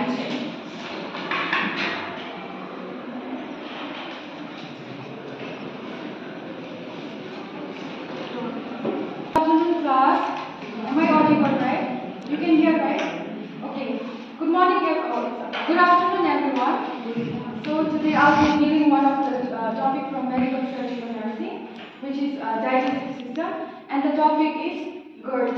condition. Good afternoon, class. Am I audible, right? You can hear, right? Okay. Good morning, good afternoon, everyone. So today I'll be giving one of the topic from medical studies and nursing, which is digestive system, and the topic is GERD.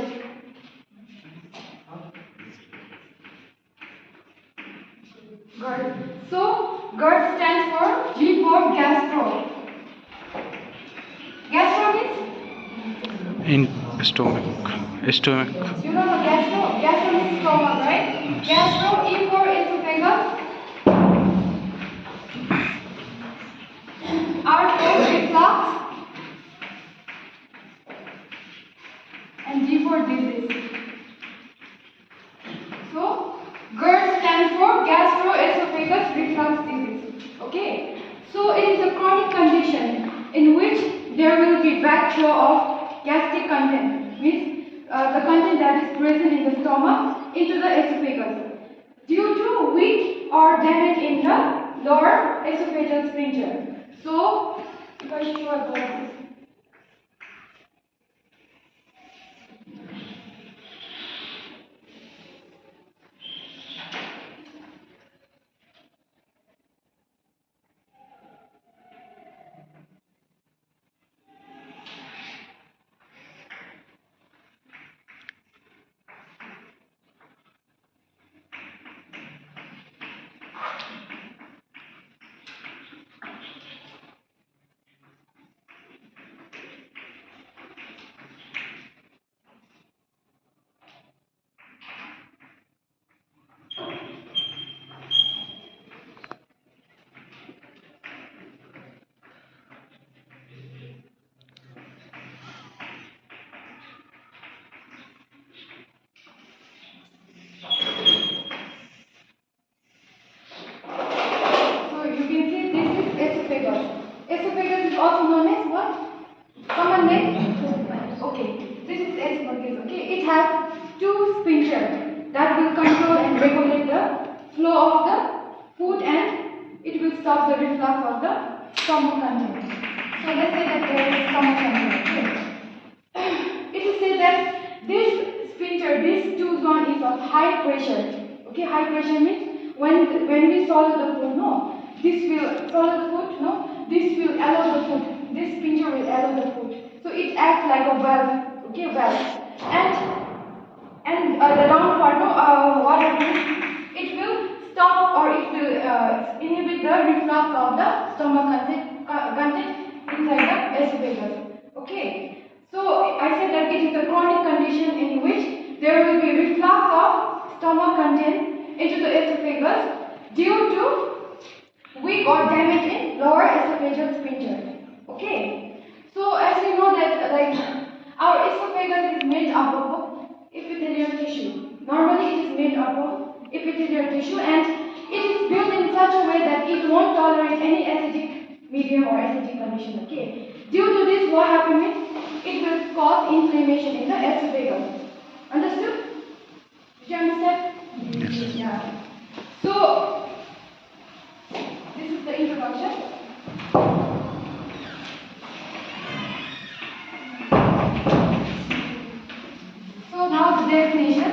GERD. So GERD stands for G for gastro. Gastro means? In stomach. You know the gastro? Gastro means stomach, right? Gastro, E for esophagus. R for reflux. And D for disease. So, GERD stands for gastroesophagus reflux disease. Okay? So, it is a chronic condition in which there will be backflow of gastric content, means the content that is present in the stomach into the esophagus due to weak or damage in the lower esophageal sphincter. So, if I show about this. Esophagus is also known as what? Common name? Okay, this is esophagus. Okay, it has two sphincters that will control and regulate the flow of the food, and it will stop the reflux of the stomach content. So let's say that there is stomach content. Okay. It is said that this sphincter, this two zone is of high pressure. Okay, high pressure means when we swallow the food, no, this will swallow the food, no. This will allow the food. This sphincter will allow the food. So it acts like a valve. Okay, valve. And the round part, no, what happens? It will stop or it will inhibit the reflux of the stomach content inside the esophagus. Okay. So I said that it is a chronic condition in which there will be reflux of stomach content into the esophagus due to weak or damage in lower esophageal sphincter. Okay. So as we know that our esophagus is made up of epithelial tissue. Normally it is made up of epithelial tissue, and it is built in such a way that it won't tolerate any acidic medium or acidic condition. Okay. Due to this, what happens is it will cause inflammation in the esophagus. Understood? Did you understand? Yes. Yeah. So this is the introduction. So now the definition.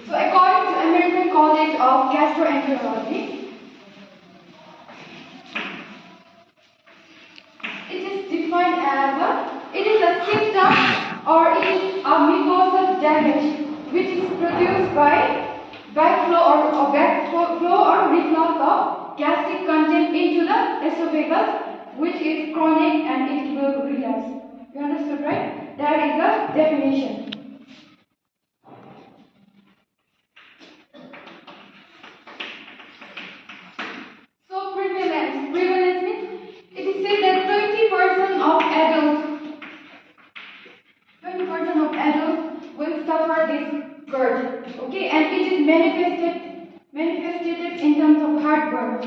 So according to American College of Gastroenterology, it is defined as it is a symptom or it is a mucosal damage which is produced by backflow or reflux of gastric content into the esophagus, which is chronic and it will relapse. You understood, right? That is the definition. So prevalence means it is said that 20% of adults will suffer this GERD. Okay, and it is manifested in terms of heartburn.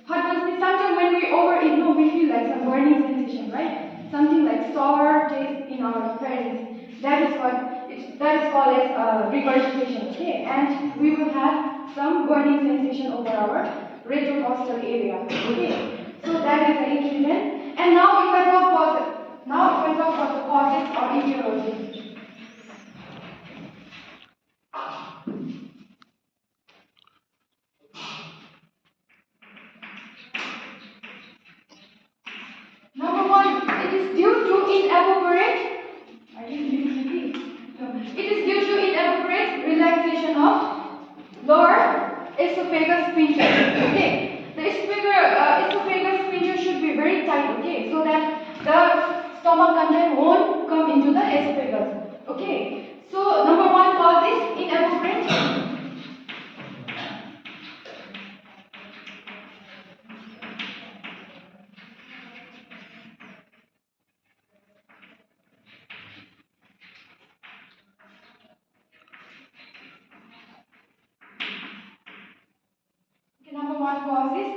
Heartburn means sometimes when we overeat, no, we feel like some burning sensation, right? Something like sour taste in our pharynx. That is what that is called as regurgitation. Okay, and we will have some burning sensation over our retrocostal area. Okay, so that is the incident. And now if I talk about the causes or etiology. Number one, it is due to inappropriate. It is due to inappropriate relaxation of lower esophagus sphincter. Okay, the esophagus sphincter should be very tight. Okay, so that the stomach content won't come into the esophagus. Okay, so number one cause is inappropriate. Number one cause is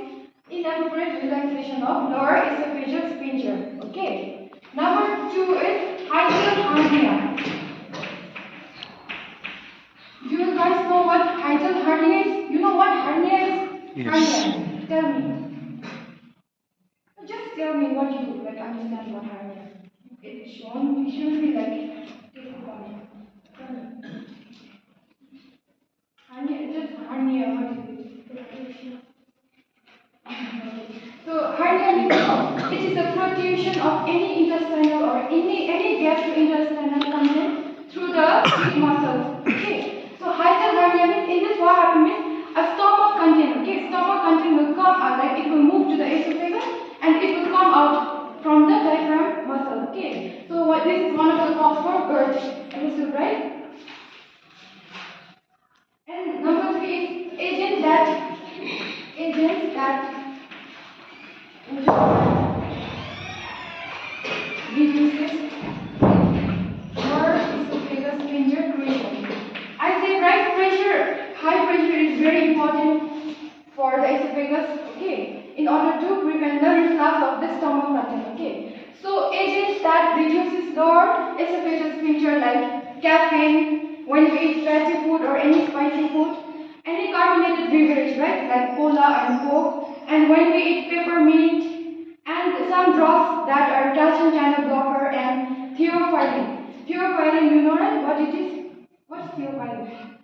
inappropriate relaxation of lower esophageal sphincter. Okay. Number two is hiatal hernia. Do you guys know what hiatal hernia is? You know what hernia is? Yes. Hernia. Tell me. Just tell me what you understand what hernia is. It should be like this one. Tell me. Hernia, just hernia. What is it? So hernia means it is a protrusion of any intestinal or any gastrointestinal content through the sweet muscles. Okay. So hiatal hernia means in this what happens means a stomach content. Okay, stomach content will come like it will move to the esophagus and it will come out from the diaphragm muscle. Okay. So this is one of the cause for GERD. Understood, right? And number three is agents that reduces or esophagus sphincter pressure. I say right pressure, high pressure is very important for the esophagus, okay, in order to prevent the reflux of the stomach content, okay. So agents that reduces lower esophageal sphincter like caffeine, when we eat fatty food or any spicy food, any carbonated beverage, right, like cola and coke, and when we eat peppermint, and some drugs that are calcium channel blocker and theophylline. Theophylline, you know right? What it is? What's theophylline?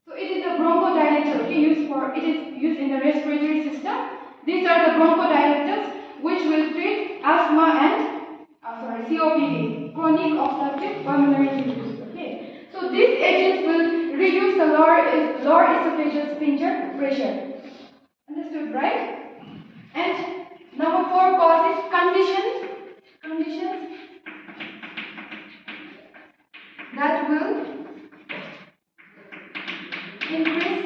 So it is a bronchodilator. Okay, it is used in the respiratory system. These are the bronchodilators which will treat asthma and COPD, chronic obstructive pulmonary disease. Okay, so these agents will reduce the lower esophageal sphincter pressure. Understood, right? And number four cause is conditions that will increase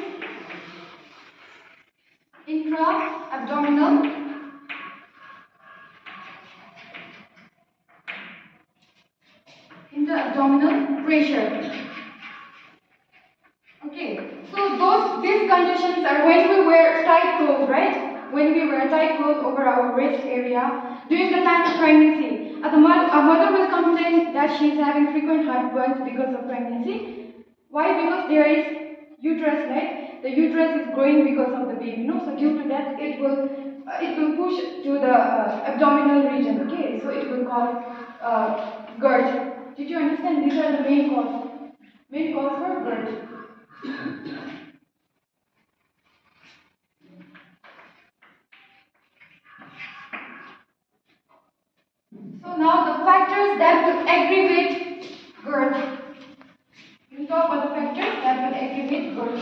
intra-abdominal pressure. Okay, so these conditions are when we wear tight clothes, right? When we wear tight clothes over our waist area during the time of pregnancy. A mother will complain that she is having frequent heartburns because of pregnancy. Why? Because there is uterus, right? The uterus is growing because of the baby, no? So due to that, it will push to the abdominal region. Okay, so it will cause GERD. Did you understand? These are the main cause for GERD. So now the factors that will aggravate GERD. We'll talk about the factors that will aggravate GERD.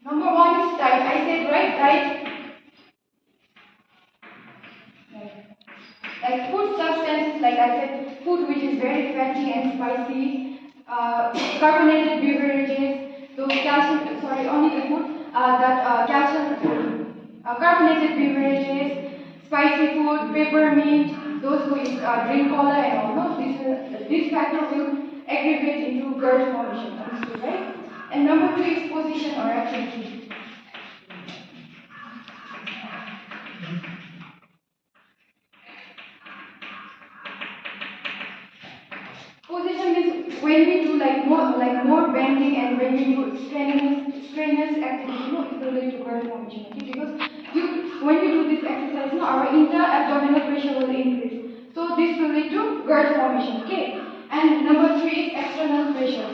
Number one is diet. I said right, diet. Like food substances, like I said, food which is very fatty and spicy, carbonated beverages, those calcium, only the food carbonated beverages, spicy food, peppermint, those who drink cola and all, no, these are this factor will aggravate into GERD formation. Understood, right? And number 2 is position or activity. Position means when we do more bending and when we do strenuous activity, it will lead to GERD formation. Okay? Because when we do this exercise, our intra-abdominal pressure will increase. So this will lead to GERD formation. Okay. And number 3 is external pressure.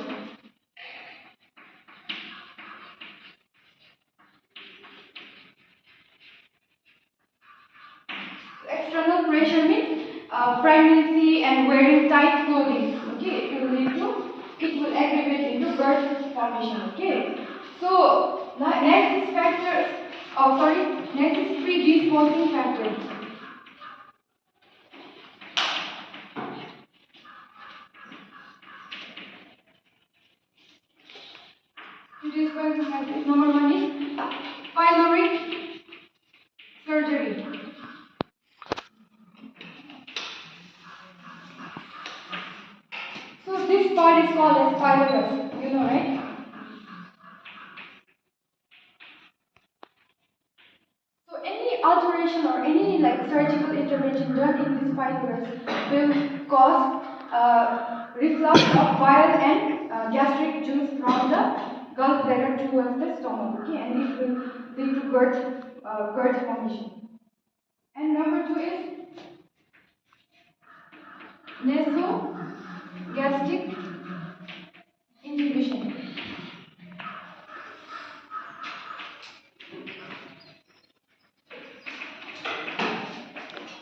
External pressure means pregnancy and wearing tight clothing. Okay, it will aggravate into GERD formation. Okay, so now next is factors. Next is predisposing factors. Predisposing factors. Number 1 is pyloric surgery. So this part is called as pylorus, you know, right? So any alteration or any surgical intervention done in this pylorus will cause reflux of bile and gastric juice from the gallbladder towards the stomach, okay, and it will lead to GERD formation. And number 2 is nasogastric inhibition.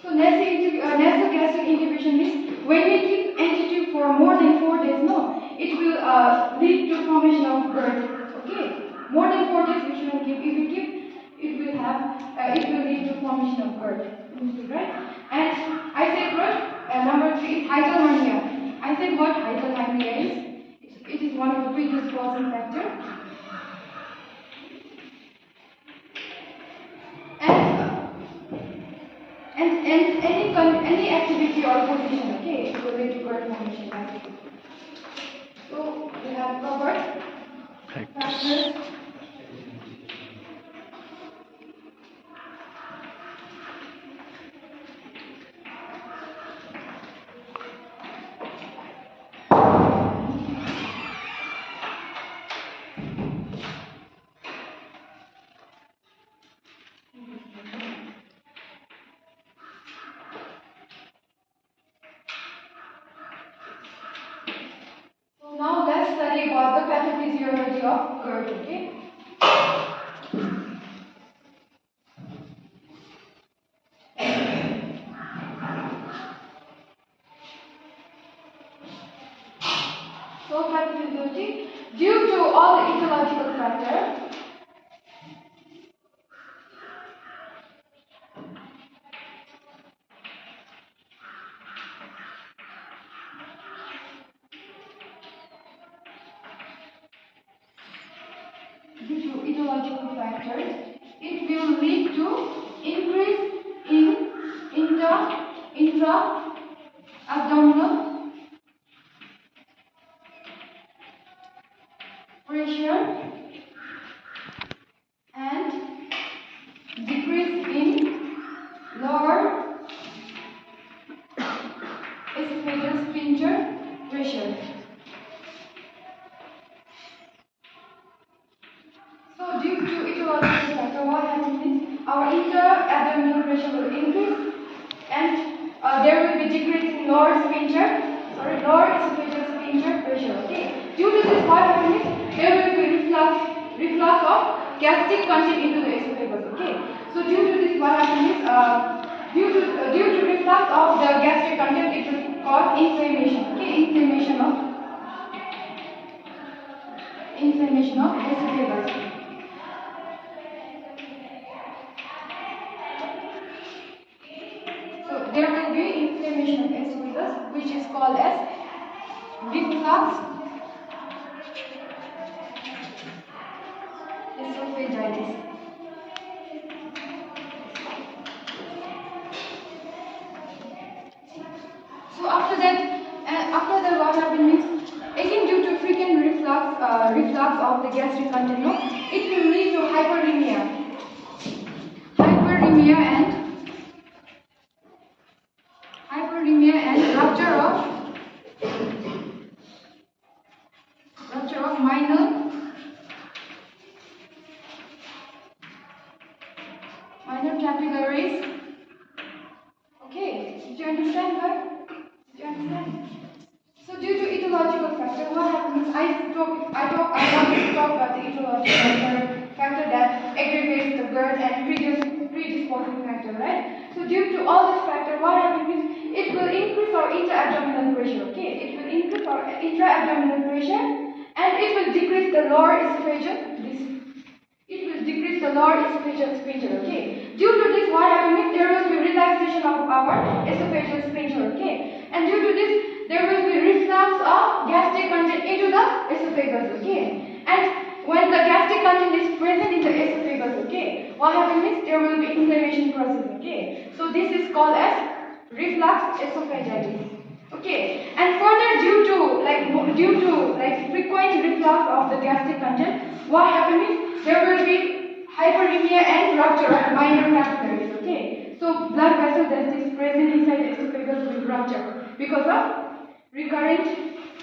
So nasogastric inhibition means when we keep NT2 for more than 4 days, it will lead to formation of GERD. Okay, more than 4 days we shouldn't keep. If we keep, it will lead to formation of GERD. Right? And I said what? Number 3 is hyperhernia. I said what hyperhernia is. It is one of the predisposing factors. And any activity or position, okay, it will lead to GERD formation. So we have covered factors. Now let's study about the pathophysiology of GERD, okay? So pathophysiology, due to all the ecological factors, it will lead to increase in intra-abdominal pressure and decrease in lower esophageal sphincter pressure. So due to ecological factor, what happens is our intra-abdominal pressure will increase and there will be decrease in lower esophageal sphincter pressure. Okay. Due to this, what happens is there will be reflux of gastric content into the esophagus. Okay. So due to this, what happens is due to reflux of the gastric content, it will cause inflammation. Okay, inflammation of esophagus. So there will be inflammation of esophagus, which is called as reflux esophagitis. So after that, And after that, what happened means, again due to frequent reflux of the gastric content, no, it will lead to hyperemia and rupture of minor capillaries. Okay, did you understand that? Did you understand? So due to etiological factor, what happens? I want to talk about the etiological factor that aggravates the GERD and predisposing factor, right? So due to all this factor, what happens is it will increase our intra-abdominal pressure. Okay, it will increase our intra-abdominal pressure, and it will decrease the lower esophageal. Sphincter. Okay. Due to this, what happens is there will be relaxation of our esophageal sphincter. Okay, and due to this, there will be reflux of gastric content into the esophagus. Okay, and when the gastric content is present in the esophagus, okay, what happens is there will be inflammation process. Okay, so this is called as reflux esophagitis. Okay, and further due to frequent reflux of the gastric content, what happens is there will be hyperemia and rupture of minor capillaries. Okay, so blood vessel that is present inside the esophagus will rupture because of recurrent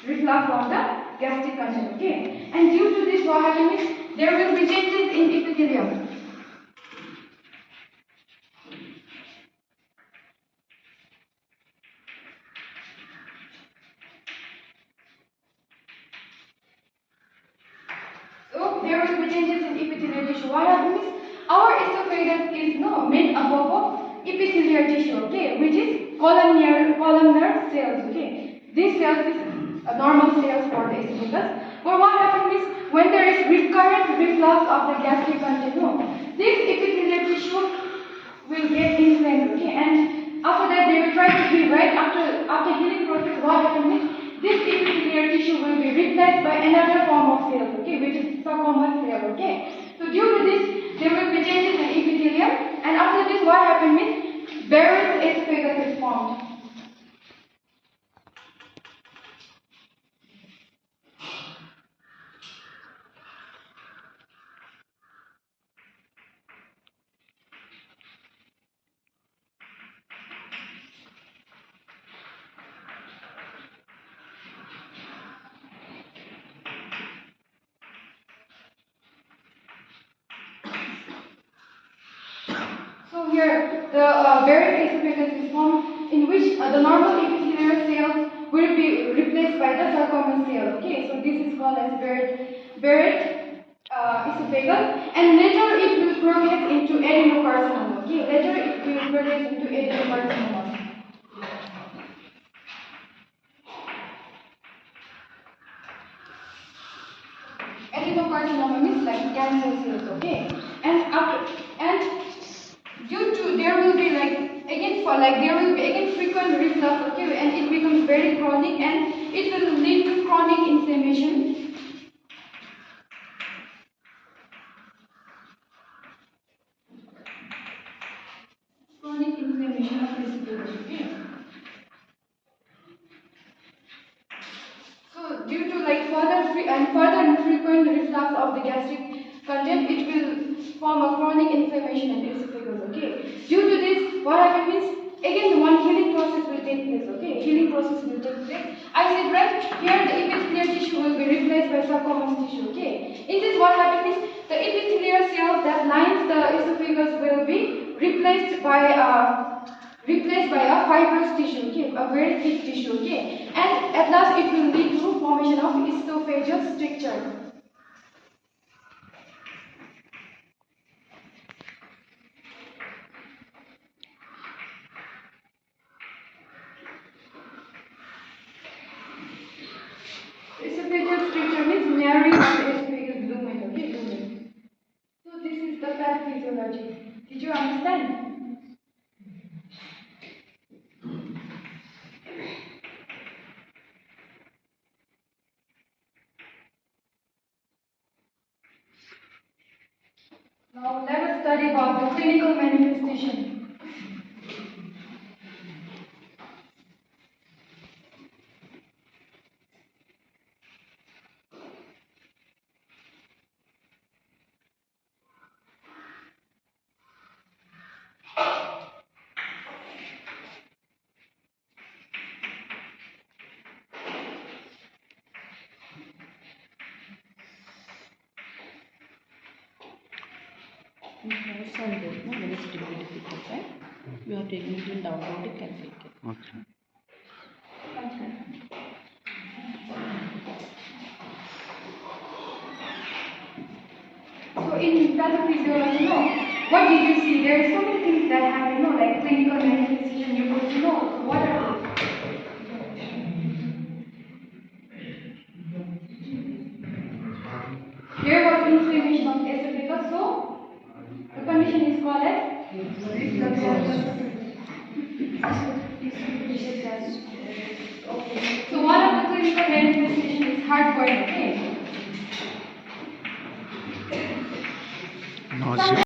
reflux of the gastric content. Okay, and due to this, what happens is there will be changes in epithelium. So there will be changes in epithelial tissue. What happens is our esophagus is made up of epithelial tissue, okay, which is columnar cells, okay. These cells is normal cells for the esophagus. But what happens is when there is recurrent reflux of the gastric content, this epithelial tissue will get inflamed, okay, and after that they will try to heal, right? After healing process, what happens is this epithelial tissue will be replaced by another form of cells, okay, which is sarcoma cell, okay. So due to this, there will be changes in epithelium, and after this, what happens is Barrett's esophagus is formed. So here, the Barrett esophagus is formed, in which the normal epithelial cells will be replaced by the sarcoma cell. Okay, so this is called as Barrett esophagus, and later it will progress into adenocarcinoma. Okay, later it will progress into adenocarcinoma. Adenocarcinoma means like cancer cells. Okay, and due to there will be frequent reflux, okay, and it becomes very chronic, and it will lead to chronic inflammation. Chronic inflammation of the esophagus, okay. So due to further and frequent reflux of the gastric content, it will form a chronic inflammation in the esophagus, okay. Due to this, what happens is again one healing process will take place, okay. Healing process will take place. I said right here the epithelial tissue will be replaced by sarcomas tissue, okay. In this, what happens is the epithelial cells that lines the esophagus will be replaced by a fibrous tissue, okay, a very thick tissue, okay, and at last it will lead to formation of esophageal stricture. Esophageal stricture means narrowing of the esophagus lumen, okay, lumen. So this is the pathophysiology. Did you understand? Now let us study about the clinical manifestation. We have some both, no? When it's very difficult, right? You have to immediately download it and take it. Okay. So in that video, what did you see? There are so many things that happen, like clinical manifestation. You could know. So what are they? There was inflammation of esophagus, so the condition is called as okay. So one of the clinical manifestation is heartburn. Okay. Nausea.